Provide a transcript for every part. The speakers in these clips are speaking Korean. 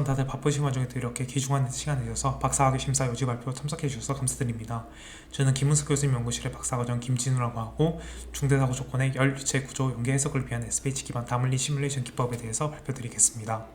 다들 바쁘신 와중에도 이렇게 귀중한 시간을 내셔서 박사학위 심사 요지 발표 참석해 주셔서 감사드립니다. 저는 김은숙 교수님 연구실의 박사과정 김진우라고 하고 중대사고 조건의 열 유체 구조 연계 해석을 위한 SPH 기반 다물리 시뮬레이션 기법에 대해서 발표드리겠습니다.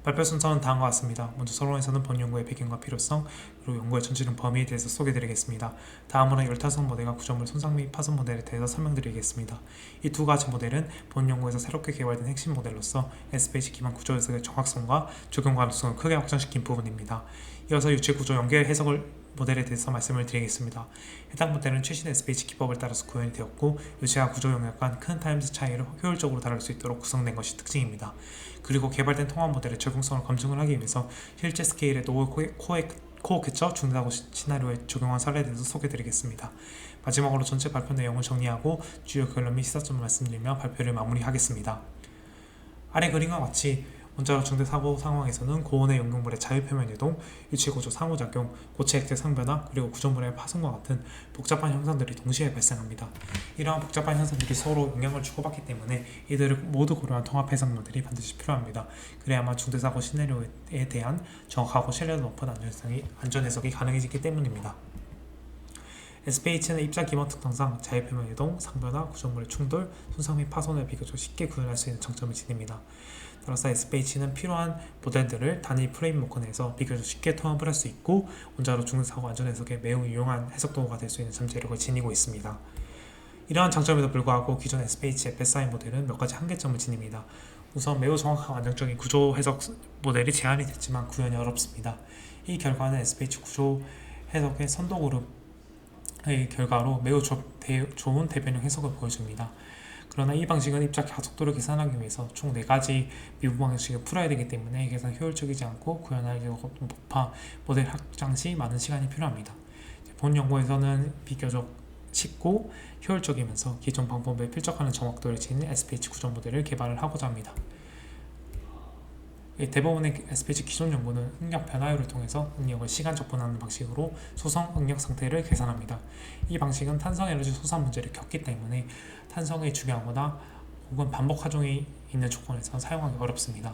발표 순서는 다음과 같습니다. 먼저 서론에서는 본 연구의 배경과 필요성, 그리고 연구의 전체적 범위에 대해서 소개드리겠습니다. 다음으로 열타성 모델과 구조물 손상 및 파손 모델에 대해서 설명드리겠습니다. 이 두 가지 모델은 본 연구에서 새롭게 개발된 핵심 모델로서 SPH 기반 구조 해석의 정확성과 적용 가능성을 크게 확장시킨 부분입니다. 이어서 유체 구조 연계 해석을 모델에 대해서 말씀을 드리겠습니다. 해당 모델은 최신 SPH 기법을 따라서 구현이 되었고 유체와 구조 영역 간 큰 타임스 차이를 효율적으로 다룰 수 있도록 구성된 것이 특징입니다. 그리고 개발된 통합 모델의 적용성을 검증을 하기 위해서 실제 스케일의 노후 코어 캡처 중대사고 시나리오에 적용한 사례에 대해서 소개드리겠습니다. 마지막으로 전체 발표 내용을 정리하고 주요 결론 및 시사점을 말씀드리며 발표를 마무리하겠습니다. 아래 그림과 같이 원자로 중대사고 상황에서는 고온의 용융물의 자유표면 이동, 유체구조 상호작용, 고체 액체 상변화, 그리고 구조물의 파손과 같은 복잡한 현상들이 동시에 발생합니다. 이러한 복잡한 현상들이 서로 영향을 주고받기 때문에 이들을 모두 고려한 통합 해석 모델이 반드시 필요합니다. 그래야만 중대사고 시나리오에 대한 정확하고 신뢰도 높은 안전 해석이 가능해지기 때문입니다. SPH는 입자 기본 특성상 자유표면 이동, 상변화, 구조물의 충돌, 손상 및 파손을 비교적 쉽게 구현할 수 있는 장점을 지닙니다. 따라서 SPH는 필요한 모델들을 단위 프레임워크 내에서 비교적 쉽게 통합을 할 수 있고 원자로 중대사고 안전 해석에 매우 유용한 해석 도구가 될 수 있는 잠재력을 지니고 있습니다. 이러한 장점에도 불구하고 기존 SPH FSI 모델은 몇 가지 한계점을 지닙니다. 우선 매우 정확하고 안정적인 구조 해석 모델이 제안이 됐지만 구현이 어렵습니다. 이 결과는 SPH 구조 해석의 선도 그룹의 결과로 매우 좋은 대변형 해석을 보여줍니다. 그러나 이 방식은 입자 가속도를 계산하기 위해서 총 4가지 미분 방식을 풀어야 되기 때문에 계산 효율적이지 않고 구현하기가 높아 모델 확장 시 많은 시간이 필요합니다. 본 연구에서는 비교적 쉽고 효율적이면서 기존 방법에 필적하는 정확도를 지닌 SPH 구조 모델을 개발을 하고자 합니다. 대부분의 SPH 기존 연구는 응력 변화율을 통해서 응력을 시간 적분하는 방식으로 소성 응력 상태를 계산합니다. 이 방식은 탄성 에너지 소산 문제를 겪기 때문에 탄성의 주기하거나 혹은 반복 하중이 있는 조건에서 사용하기 어렵습니다.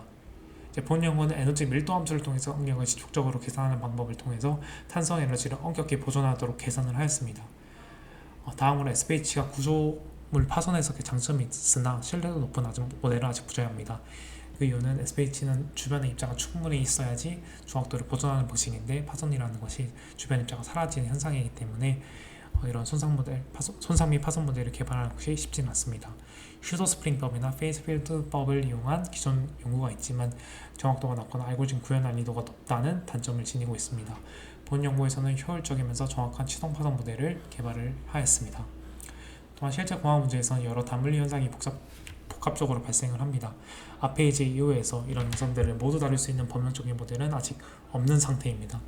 본 연구는 에너지 밀도 함수를 통해서 응력을 지속적으로 계산하는 방법을 통해서 탄성 에너지를 엄격히 보존하도록 계산을 하였습니다. 다음으로 SPH가 구조물 파손 해석의 장점이 있으나 신뢰도 높은 모델은 아직 부재합니다. 그 이유는 SPH는 주변의 입자가 충분히 있어야지 정확도를 보존하는 방식인데 파손이라는 것이 주변 입자가 사라지는 현상이기 때문에 이런 손상 및 파손 모델을 개발하는 것이 쉽지는 않습니다. 슈도 스프링법이나 페이스 필드법을 이용한 기존 연구가 있지만 정확도가 낮거나 알고리즘 구현 난이도가 높다는 단점을 지니고 있습니다. 본 연구에서는 효율적이면서 정확한 치동 파손 모델을 개발을 하였습니다. 또한 실제 공학 문제에서는 여러 다물리 현상이 복합적으로 발생을 합니다. 앞에 이제 이후에서 이런 현상들을 모두 다룰 수 있는 범용적인 모델은 아직 없는 상태입니다.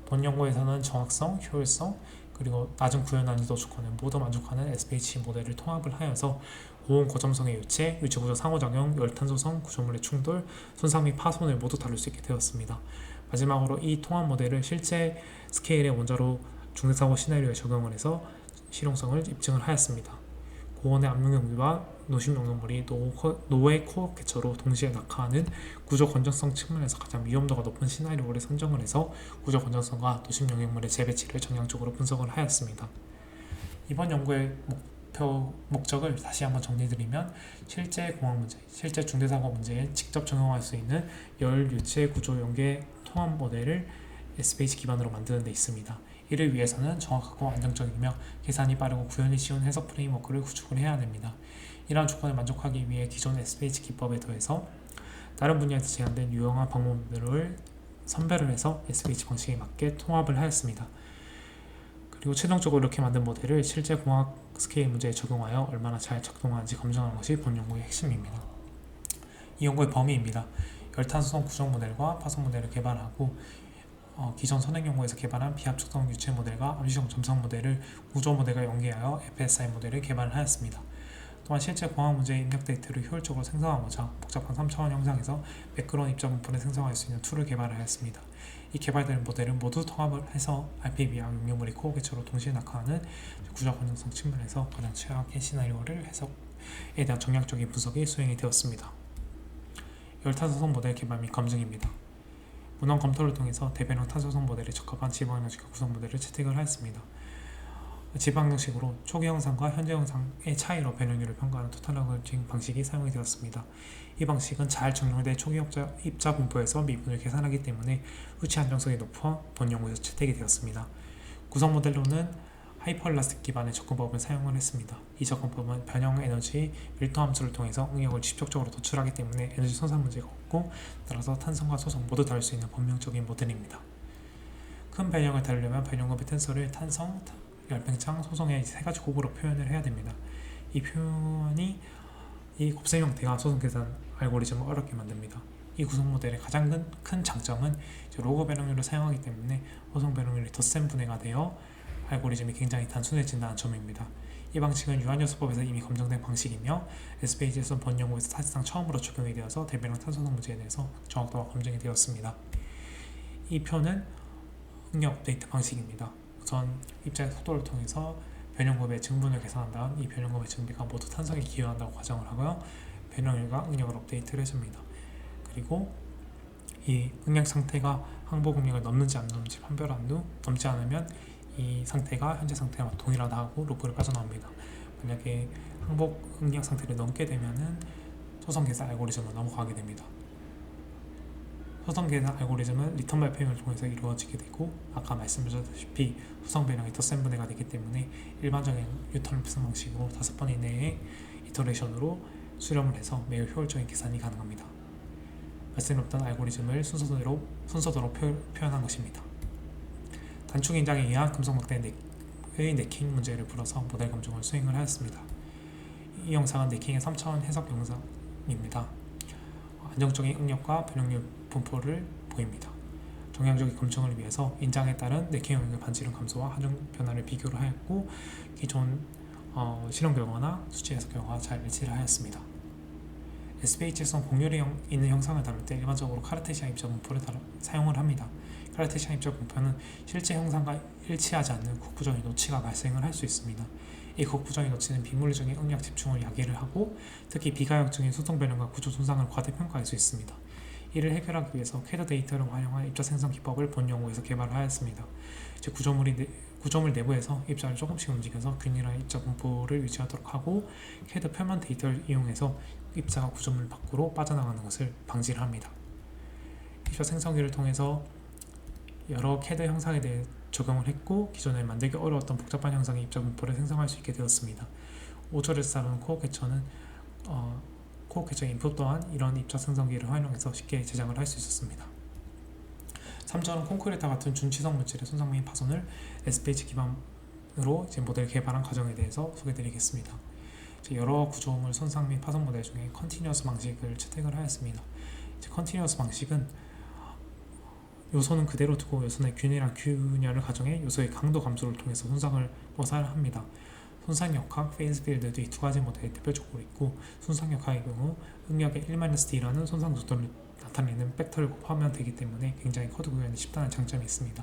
본 연구에서는 정확성, 효율성, 그리고 낮은 구현 난이도 조건을 모두 만족하는 SPH 모델을 통합을 하여서 고온 고점성의 유체, 유체구조 상호작용, 열탄소성, 구조물의 충돌, 손상 및 파손을 모두 다룰 수 있게 되었습니다. 마지막으로 이 통합 모델을 실제 스케일의 원자로 중대사고 시나리오에 적용을 해서 실용성을 입증을 하였습니다. 고온의 압력 용기와 노심 용융물이 노의 코어 캡처로 동시에 낙하하는 구조 건전성 측면에서 가장 위험도가 높은 시나리오를 선정을 해서 구조 건전성과 노심 용융물의 재배치를 정량적으로 분석을 하였습니다. 이번 연구의 목적을 다시 한번 정리드리면 실제 공학 문제, 실제 중대사고 문제에 직접 적용할 수 있는 열 유체 구조 연계 통합 모델을 SPH 기반으로 만드는 데 있습니다. 이를 위해서는 정확하고 안정적이며 계산이 빠르고 구현이 쉬운 해석 프레임워크를 구축을 해야 됩니다. 이러한 조건을 만족하기 위해 기존 SPH 기법에 더해서 다른 분야에서 제한된 유용한 방법들을 선별을 해서 SPH 방식에 맞게 통합을 하였습니다. 그리고 최종적으로 이렇게 만든 모델을 실제 공학 스케일 문제에 적용하여 얼마나 잘 작동하는지 검증하는 것이 본 연구의 핵심입니다. 이 연구의 범위입니다. 열탄소성 구조 모델과 파손 모델을 개발하고 기존 선행 연구에서 개발한 비합축성 유체 모델과 암시성 점성 모델을 구조 모델과 연계하여 FSI 모델을 개발하였습니다. 또한 실제 공학 문제의 입력 데이터를 효율적으로 생성하고자 복잡한 3차원 형상에서 매끄러운 입자 분포를 생성할 수 있는 툴을 개발하였습니다. 이 개발된 모델은 모두 통합을 해서 RPB와 용융물의 코어 캡처로 동시에 낙하하는 구조 건전성 측면에서 가장 최악의 시나리오를 해석에 대한 정량적인 분석이 수행이 되었습니다. 열탄소성 모델 개발 및 검증입니다. 문헌 검토를 통해서 대변형 탄소성 모델에 적합한 지방형식과 구성 모델을 채택을 하였습니다. 지방형식으로 초기 형상과 현재 형상의 차이로 변형률을 평가하는 토탈로그징 방식이 사용이 되었습니다. 이 방식은 잘 적용된 초기 입자 분포에서 미분을 계산하기 때문에 후치 안정성이 높아 본 연구에서 채택이 되었습니다. 구성 모델로는 하이퍼엘라스틱 기반의 접근법을 사용을 했습니다. 이 접근법은 변형 에너지 밀도 함수를 통해서 응력을 직접적으로 도출하기 때문에 에너지 손상 문제가 없고, 따라서 탄성과 소성 모두 다룰 수 있는 범용적인 모델입니다. 큰 변형을 다루려면 변형급의 텐서를 탄성, 열팽창, 소성의 세 가지 곱으로 표현을 해야 됩니다. 이 표현이 이 곱셈 형태가 소성 계산 알고리즘을 어렵게 만듭니다. 이 구성 모델의 가장 큰 장점은 로그 변형률을 사용하기 때문에 소성 변형률이 덧셈 분해가 되어 알고리즘이 굉장히 단순해진다는 점입니다. 이 방식은 유한요소법에서 이미 검증된 방식이며 SPH에서 본 연구에서 사실상 처음으로 적용이 되어서 대변형 탄소성 문제에 대해서 정확도가 검증이 되었습니다. 이 표는 응력 업데이트 방식입니다. 우선 입자의 속도를 통해서 변형급의 증분을 계산한 다음 이 변형급의 증비가 모두 탄성에 기여한다고 가정을 하고요. 변형률과 응력을 업데이트를 해줍니다. 그리고 이 응력 상태가 항복 응력을 넘는지 안 넘는지 판별한 후 넘지 않으면 이 상태가 현재 상태와 동일하다 하고 루프를 빠져나옵니다. 만약에 항복 응력 상태를 넘게 되면은 소성 계산 알고리즘으로 넘어가게 됩니다. 소성 계산 알고리즘은 리턴 발표형을 통해서 이루어지게 되고, 아까 말씀드렸다시피 소성 변형이 덧셈 분해가 되기 때문에 일반적인 뉴턴 립슨 방식으로 5번 이내의 이터레이션으로 수렴을 해서 매우 효율적인 계산이 가능합니다. 말씀드렸던 알고리즘을 순서대로 표현한 것입니다. 단축 인장에 의한 금속 막대의 네킹 문제를 풀어서 모델 검증을 수행을 하였습니다. 이 영상은 네킹의 3차원 해석 영상입니다. 안정적인 응력과 변형률 분포를 보입니다. 정량적인 검증을 위해서 인장에 따른 네킹 영역의 반지름 감소와 하중 변화를 비교를 하였고, 기존 실험 결과나 수치 해석 결과와 잘 일치를 하였습니다. SPH에서 곡률이 있는 형상을 다룰 때 일반적으로 카르테시안 입자 분포를 사용을 합니다. 카르테시안 입자 분포는 실제 형상과 일치하지 않는 극부정의 노치가 발생을 할 수 있습니다. 이 극부정의 노치는 비물리적인 응력 집중을 야기를 하고, 특히 비가역적인 소성 변형과 구조 손상을 과대평가할 수 있습니다. 이를 해결하기 위해서 캐드 데이터를 활용한 입자 생성 기법을 본 연구에서 개발을 하였습니다. 즉 구조물 내부에서 입자를 조금씩 움직여서 균일한 입자 분포를 유지하도록 하고, 캐드 표면 데이터를 이용해서 입자가 구조물 밖으로 빠져나가는 것을 방지를 합니다. 입자 생성기를 통해서 여러 캐드 형상에 대해 적용을 했고, 기존에 만들기 어려웠던 복잡한 형상의 입자 분포를 생성할 수 있게 되었습니다. 5절에서 다루는 코어 캐처는 코어 캐처 인풋 또한 이런 입자 생성기를 활용해서 쉽게 제작을 할 수 있었습니다. 3절은 콘크리트와 같은 준치성 물질의 손상 및 파손을 SPH 기반으로 모델 개발한 과정에 대해서 소개드리겠습니다. 여러 구조물 손상 및 파손 모델 중에 컨티뉴어스 방식을 채택을 하였습니다. 컨티뉴어스 방식은 요소는 그대로 두고 요소 내 균일한 균열을 가정해 요소의 강도 감소를 통해서 손상을 모사합니다. 손상 역학, 페이스 필드도 이 두 가지 모델이 대표적으로 있고, 손상 역학의 경우 응력의 1-D라는 손상 속도를 나타내는 벡터를 곱하면 되기 때문에 굉장히 코드 구현이 쉽다는 장점이 있습니다.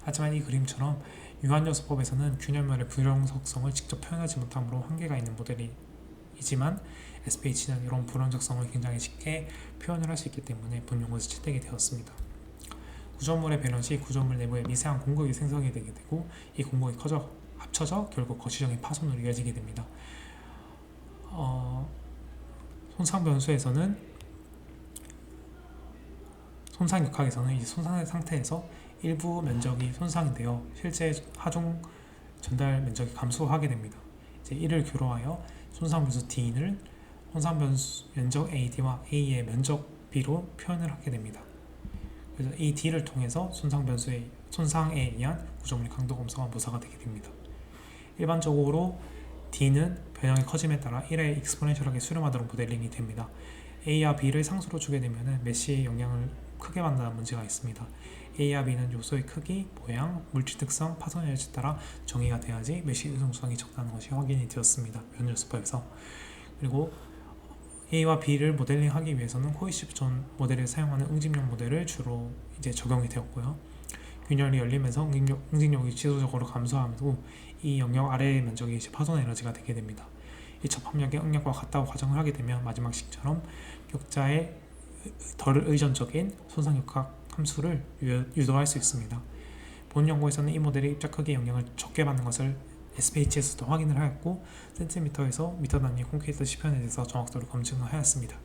하지만 이 그림처럼 유한요소법에서는 균열면의 불용속성을 직접 표현하지 못하므로 한계가 있는 모델이지만, SPH는 이런 불원적성을 굉장히 쉽게 표현을 할 수 있기 때문에 본 연구에서 채택이 되었습니다. 구조물의 변형 시 구조물 내부에 미세한 공극이 생성이 되게 되고, 이 공극이 합쳐져 결국 거시적인 파손으로 이어지게 됩니다. 손상 변수에서는 손상 역학에서는 이 손상의 상태에서 일부 면적이 손상이 되어 실제 하중 전달 면적이 감소하게 됩니다. 이를 교로하여 손상 변수 D를 손상 변수 면적 AD와 A의 면적 B로 표현을 하게 됩니다. 그래서 이 D를 통해서 손상에 의한 구조물의 강도 감소가 모사가 되게 됩니다. 일반적으로 D는 변형의 커짐에 따라 1에 익스포넨셜하게 수렴하도록 모델링이 됩니다. A와 B를 상수로 주게 되면 메쉬의 영향을 크게 받는다는 문제가 있습니다. A와 B는 요소의 크기, 모양, 물질 특성, 파손 에너지에 따라 정의가 돼야지 메쉬 의존성이 적다는 것이 확인이 되었습니다. 변요소법에서. 그리고 A와 B를 모델링하기 위해서는 코이시브 존 모델을 사용하는 응집력 모델을 주로 적용이 되었고요. 균열이 열리면서 응집력이 지속적으로 감소하면서 이 영역 아래의 면적이 파손 에너지가 되게 됩니다. 이 접합력의 응력과 같다고 가정을 하게 되면 마지막 식처럼 격자의 덜 의존적인 손상 역학 함수를 유도할 수 있습니다. 본 연구에서는 이 모델이 입자 크기 영향을 적게 받는 것을 SPH에서도 확인을 하였고 센티미터에서 미터 단위 콘크리트 시편에 대해서 정확도를 검증을 하였습니다.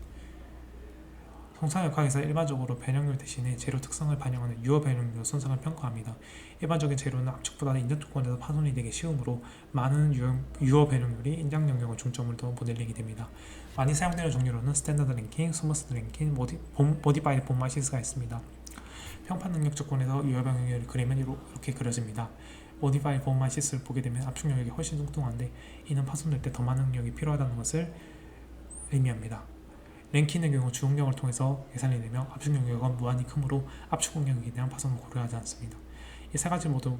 송상역학에서 일반적으로 변형률 대신에 재료 특성을 반영하는 유어 변형률 손상을 평가합니다. 일반적인 재료는 압축보다 인접 조건에서 파손이 되기 쉬우므로 많은 유어 변형률이 인장 영역을 중점으로 둔 모델링이 됩니다. 많이 사용되는 종류로는 스탠다드 랭킹, 스무스 랭킹, 모디파이드 본마시스가 있습니다. 평판 능력 조건에서 유어 변형률을 그리면 이렇게 그려집니다. 모디파이드 본마시스를 보게 되면 압축 영역이 훨씬 뚱뚱한데 이는 파손될 때 더 많은 능력이 필요하다는 것을 의미합니다. 랭킹의 경우 주응력을 통해서 계산이 되며 압축 영역은 무한히 크므로 압축 응력에 대한 파손을 고려하지 않습니다. 이 세 가지 모두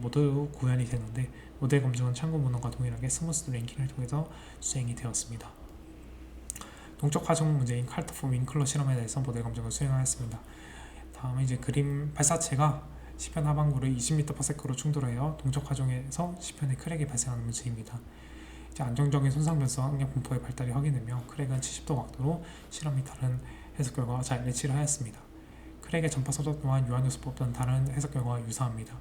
구현이 되는데 모델 검증은 참고 문헌과 동일하게 스무스 랭킹을 통해서 수행이 되었습니다. 동적 화정 문제인 칼토프 윙클러 실험에 대해서 모델 검증을 수행하였습니다. 다음은 이제 그림 발사체가 시편 하반구를 20m/s로 충돌하여 동적 화정에서 시편에 크랙이 발생하는 문제입니다. 안정적인 손상 변수와 응력 분포의 발달이 확인되며 크랙은 70도 각도로 실험이 다른 해석 결과와 잘 일치를 하였습니다. 크랙의 전파 속도 또한 유한요소법과는 다른 해석 결과와 유사합니다.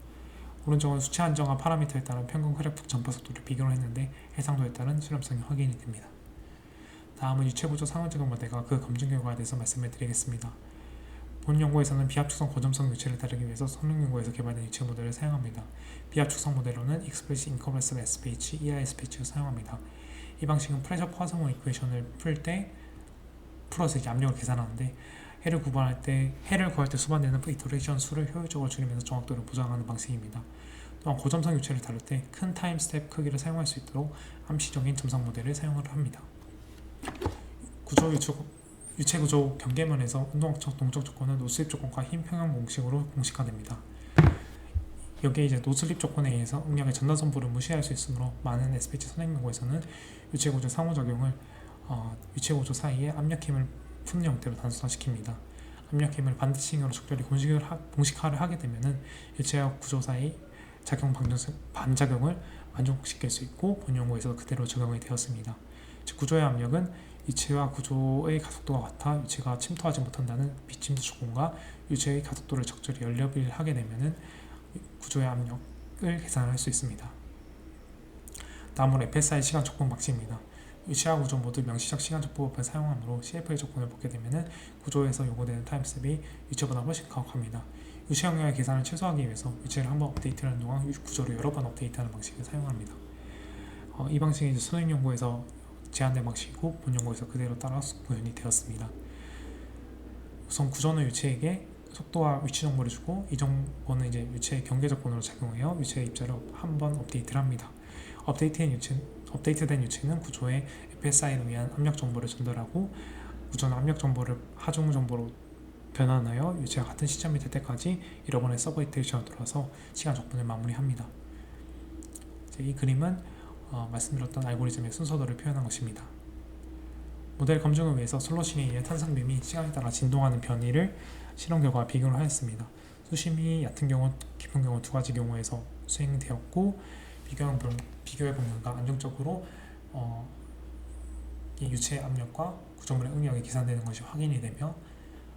오른쪽은 수치 안정화 파라미터에 따른 평균 크랙 전파 속도를 비교를 했는데 해상도에 따른 실험성이 확인이 됩니다. 다음은 유체구조 상호작용 모델과 그 검증 결과에 대해서 말씀을 드리겠습니다. 본 연구에서는 비압축성 고점성 유체를 다루기 위해서 성능 연구에서 개발된 유체 모델을 사용합니다. 비압축성 모델로는 Explicit Incompressible SPH, EISPH를 사용합니다. 이 방식은 프레셔 포화성분 이퀘이션을 풀 때 풀어서 이제 압력을 계산하는데 해를 구할 때 수반되는 이터레이션 수를 효율적으로 줄이면서 정확도를 보장하는 방식입니다. 또한 고점성 유체를 다룰 때 큰 타임 스텝 크기를 사용할 수 있도록 암시적인 점성 모델을 사용을 합니다. 유체 구조 경계면에서 운동학적 동적 조건은 노슬립 조건과 힘 평형 공식으로 공식화됩니다. 여기에 이제 노슬립 조건에 의해서 응력의 전단 선부를 무시할 수 있으므로 많은 SPH 선행 연구에서는 유체 구조 상호작용을 유체 구조 사이에 압력 힘을 푸는 형태로 단순화시킵니다. 압력 힘을 반대칭으로 적절히 공식화를 하게 되면은 유체와 구조 사이 작용 반작용을 만족시킬 수 있고 본 연구에서 그대로 적용이 되었습니다. 즉 구조의 압력은 유체와 구조의 가속도가 같아 유체가 침투하지 못한다는 비침투 조건과 유체의 가속도를 적절히 연립을 하게 되면 구조의 압력을 계산할 수 있습니다. 다음으로 FSI 시간 촉분 방식입니다. 유체와 구조 모두 명시적 시간 촉분법을 사용하므로 CFA 조건을 보게 되면 구조에서 요구되는 타임스텝이 유체보다 훨씬 가혹합니다. 유체 영역의 계산을 최소화하기 위해서 유체를 한번 업데이트하는 동안 구조를 여러 번 업데이트하는 방식을 사용합니다. 이 방식이 수능 연구에서 제한된 방식이고 본 연구에서 그대로 따라 구현이 되었습니다. 우선 구조는 유체에게 속도와 위치 정보를 주고 이 정보는 이제 유체의 경계 조건으로 작용하여 유체의 입자를 한번 업데이트를 합니다. 업데이트된 유체는 구조에 FSI를 위한 압력 정보를 전달하고 구조는 압력 정보를 하중 정보로 변환하여 유체가 같은 시점이 될 때까지 여러 번의 서버 이테이션을 돌아서 시간 촉분을 마무리합니다. 이 그림은 말씀드렸던 알고리즘의 순서도를 표현한 것입니다. 모델 검증을 위해서 솔루션에 의해 탄성빔이 시간에 따라 진동하는 변이를 실험 결과와 비교를 하였습니다. 수심이 얕은 경우, 깊은 경우 두 가지 경우에서 수행되었고 비교해 보면가 안정적으로 이 유체 압력과 구조물의 응력이 계산되는 것이 확인이 되며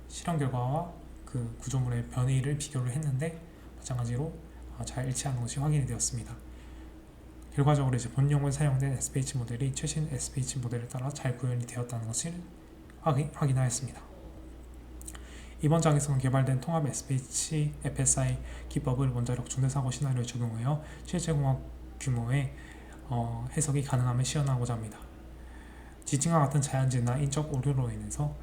실험 결과와 그 구조물의 변이를 비교를 했는데 마찬가지로 잘 일치하는 것이 확인이 되었습니다. 결과적으로 이제 본 연구에 사용된 SPH 모델이 최신 SPH 모델에 따라 잘 구현이 되었다는 것을 확인하였습니다. 이번 장에서는 개발된 통합 SPH FSI 기법을 원자력 중대사고 시나리오에 적용하여 실제공학 규모의 해석이 가능함을 시연하고자 합니다. 지진과 같은 자연재해나 인적 오류로 인해서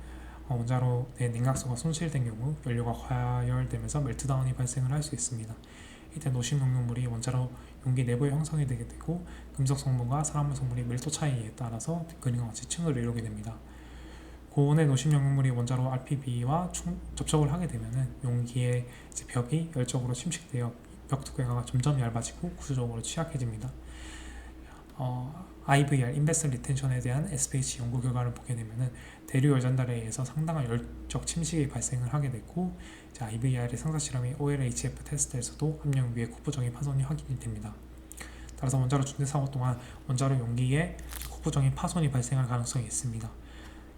원자로 내 냉각소가 손실된 경우 연료가 과열되면서 멜트다운이 발생을 할 수 있습니다. 이때 노심 용융물이 원자로 용기 내부에 형성이 되게 되고 금속 성분과 산화물 성분이 밀도 차이에 따라서 그림과 같이 층을 이루게 됩니다. 고온의 노심 용융물이 원자로 RPB와 접촉을 하게 되면 용기의 벽이 열적으로 침식되어 벽 두께가 점점 얇아지고 구조적으로 취약해집니다. IVR, 인베슬 리텐션에 대한 SPH 연구 결과를 보게 되면 대류 열 전달에 의해서 상당한 열적 침식이 발생을 하게 됐고 IVR의 상사 실험이 OLHF 테스트에서도 압력 위의 콧부정이 파손이 확인이 됩니다. 따라서 원자로 중대 사고 동안 원자로 용기에 콧부정이 파손이 발생할 가능성이 있습니다.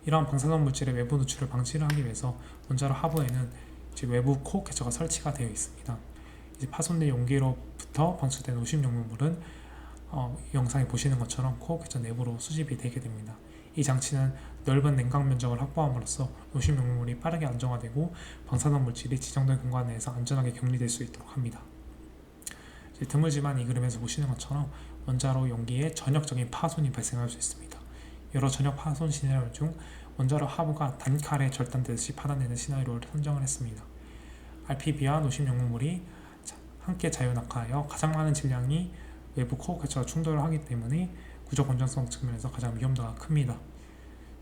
이러한 방사선 물질의 외부 누출을 방지를 하기 위해서 원자로 하부에는 이제 외부 코어 캐쳐가 설치가 되어 있습니다. 이제 파손된 용기로부터 방출된 오심 용융물은 영상에 보시는 것처럼 코어 캐쳐 내부로 수집이 되게 됩니다. 이 장치는 넓은 냉각 면적을 확보함으로써 오심 용융물이 빠르게 안정화되고 방사능 물질이 지정된 공간 내에서 안전하게 격리될 수 있도록 합니다. 드물지만 이 그림에서 보시는 것처럼 원자로 용기에 전역적인 파손이 발생할 수 있습니다. 여러 전역 파손 시나리오 중 원자로 하부가 단칼에 절단되듯이 파손되는 시나리오를 선정을 했습니다. RPB와 노심 용융물이 함께 자유낙하하여 가장 많은 질량이 외부 코어 캐쳐와 충돌을 하기 때문에 구조 건전성 측면에서 가장 위험도가 큽니다.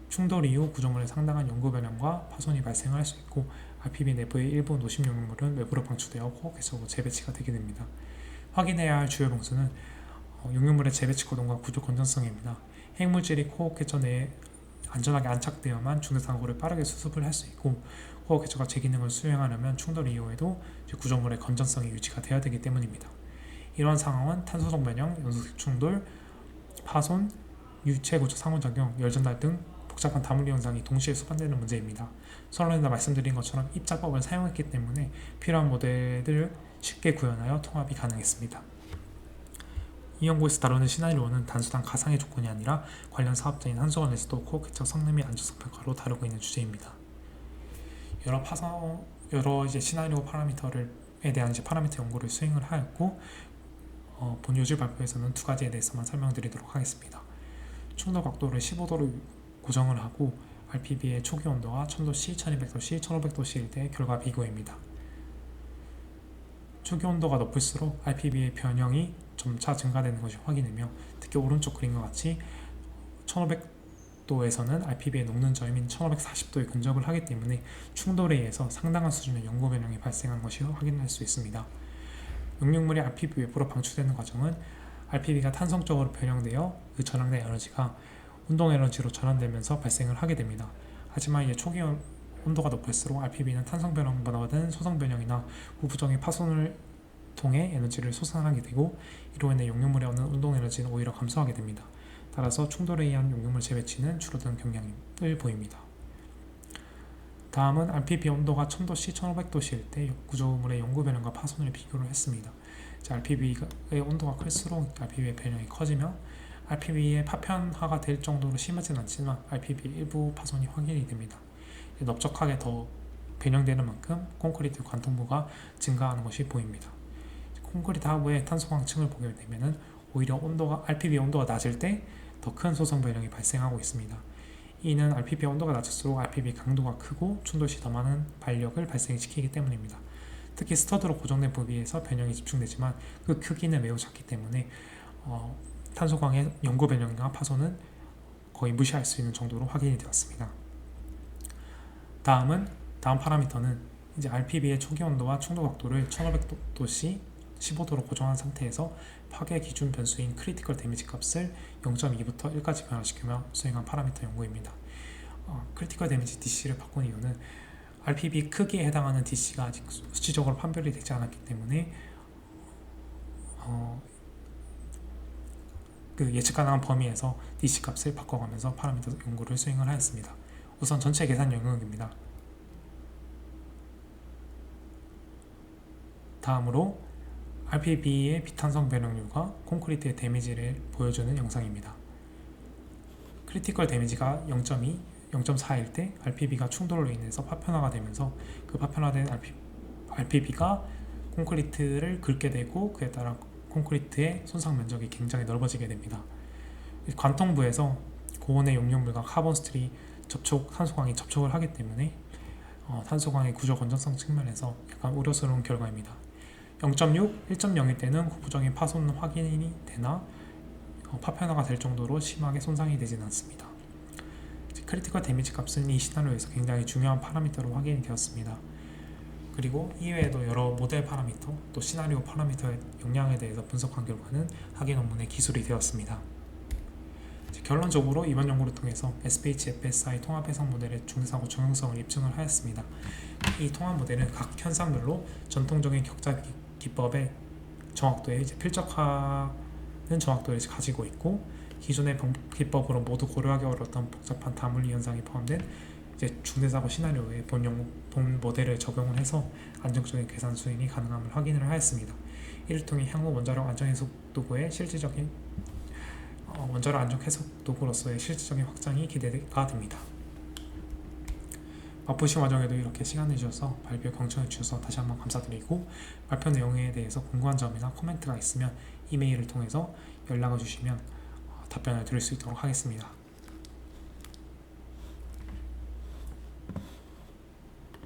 충돌 이후 구조물에 상당한 연구 변형과 파손이 발생할 수 있고 RPB 내부의 일부 노심 용융물은 외부로 방출되어 코어 캐쳐로 재배치가 되게 됩니다. 확인해야 할 주요 변수는 용융물의 재배치 고동과 구조 건전성입니다. 핵물질이 코어 캐쳐 내에 안전하게 안착되어야만 중대사고를 빠르게 수습을 할 수 있고 코어 캐쳐가 제 기능을 수행하려면 충돌 이후에도 구조물의 건전성이 유지가 되어야 되기 때문입니다. 이러한 상황은 탄소성 변형, 연소식 충돌, 파손, 유체 구조 상호작용, 열전달 등 복잡한 다물리 현상이 동시에 수반되는 문제입니다. 서론에다 말씀드린 것처럼 입자법을 사용했기 때문에 필요한 모델들을 쉽게 구현하여 통합이 가능했습니다. 이 연구에서 다루는 시나리오는 단순한 가상의 조건이 아니라 관련 사업자인 한수원에서도 코어 캐쳐 성능 및 안전성 평가로 다루고 있는 주제입니다. 여러 시나리오 파라미터에 대한 파라미터 연구를 수행을 하였고 본 요질 발표에서는 두 가지에 대해서만 설명드리도록 하겠습니다. 충돌 각도를 15도로 고정을 하고 RPB의 초기 온도가 1000도C, 1200도C, 1500도C일 때 결과 비교입니다. 초기 온도가 높을수록 RPB의 변형이 점차 증가되는 것이 확인되며 특히 오른쪽 그림과 같이 1500도에서는 RPB의 녹는 점인 1540도에 근접을 하기 때문에 충돌에 의해서 상당한 수준의 연구 변형이 발생한 것이 확인할 수 있습니다. 용융물이 RPB 외부로 방출되는 과정은 RPB가 탄성적으로 변형되어 그 전환된 에너지가 운동 에너지로 전환되면서 발생을 하게 됩니다. 하지만 이제 초기 온도가 높을수록 RPB는 탄성 변형보다는 소성 변형이나 부부정의 파손을 통해 에너지를 소산하게 되고 이로 인해 용융물에 얻는 운동 에너지는 오히려 감소하게 됩니다. 따라서 충돌에 의한 용융물 재배치는 줄어드는 경향을 보입니다. 다음은 RPB 온도가 1000도C, 1500도C일 때 구조물의 연구 변형과 파손을 비교를 했습니다. RPB의 온도가 클수록 RPB의 변형이 커지며 RPB의 파편화가 될 정도로 심하진 않지만 RPB 일부 파손이 확인이 됩니다. 넓적하게 더 변형되는 만큼 콘크리트 관통부가 증가하는 것이 보입니다. 콘크리트 하부의 탄소광층을 보게 되면 오히려 RPB 온도가 낮을 때 더 큰 소성 변형이 발생하고 있습니다. 이는 RPB 온도가 낮을수록 RPB 강도가 크고 충돌 시 더 많은 발력을 발생시키기 때문입니다. 특히 스터드로 고정된 부위에서 변형이 집중되지만 그 크기는 매우 작기 때문에 탄소광의 연구 변형과 파손은 거의 무시할 수 있는 정도로 확인이 되었습니다. 다음 파라미터는 이제 RPB의 초기 온도와 충돌 각도를 1500도씨 15도로 고정한 상태에서 파괴 기준 변수인 크리티컬 데미지 값을 0.2부터 1까지 변화시키며 수행한 파라미터 연구입니다. 크리티컬 데미지 DC를 바꾼 이유는 RPB 크기에 해당하는 DC가 아직 수치적으로 판별이 되지 않았기 때문에 그 예측 가능한 범위에서 DC 값을 바꿔가면서 파라미터 연구를 수행을 하였습니다. 우선 전체 계산 영역입니다. 다음으로 RPB의 비탄성 변형률과 콘크리트의 데미지를 보여주는 영상입니다. 크리티컬 데미지가 0.2, 0.4일 때 RPB가 충돌로 인해서 파편화가 되면서 그 파편화된 RPB가 콘크리트를 긁게 되고 그에 따라 콘크리트의 손상 면적이 굉장히 넓어지게 됩니다. 관통부에서 고온의 용융물과 카본 스틸이 탄소광이 접촉을 하기 때문에 탄소광의 구조 건전성 측면에서 약간 우려스러운 결과입니다. 0.6, 1.0일 때는 후부정의 파손은 확인이 되나 파편화가 될 정도로 심하게 손상이 되지는 않습니다. 크리티컬 데미지 값은 이 시나리오에서 굉장히 중요한 파라미터로 확인이 되었습니다. 그리고 이외에도 여러 모델 파라미터, 또 시나리오 파라미터의 영향에 대해서 분석한 결과는 학예 논문의 기술이 되었습니다. 결론적으로 이번 연구를 통해서 SPH-FSI 통합 해상 모델의 중대사고 적용성을 입증을 하였습니다. 이 통합 모델은 각 현상별로 전통적인 격자 기법의 정확도에 필적하는 정확도를 가지고 있고 기존의 기법으로 모두 고려하기 어려웠던 복잡한 다물리 현상이 포함된 이제 중대사고 시나리오에 본 모델을 적용을 해서 안정적인 계산 수행이 가능함을 확인을 하였습니다. 이를 통해 향후 원자력 안정 해석 도구의 실질적인 원자력 안정 해석 도구로서의 실질적인 확장이 기대가 됩니다. 맛보신 과정에도 이렇게 시간 내주셔서 발표에 경청해 주셔서 다시 한번 감사드리고, 발표 내용에 대해서 궁금한 점이나 코멘트가 있으면 이메일을 통해서 연락을 주시면 답변을 드릴 수 있도록 하겠습니다.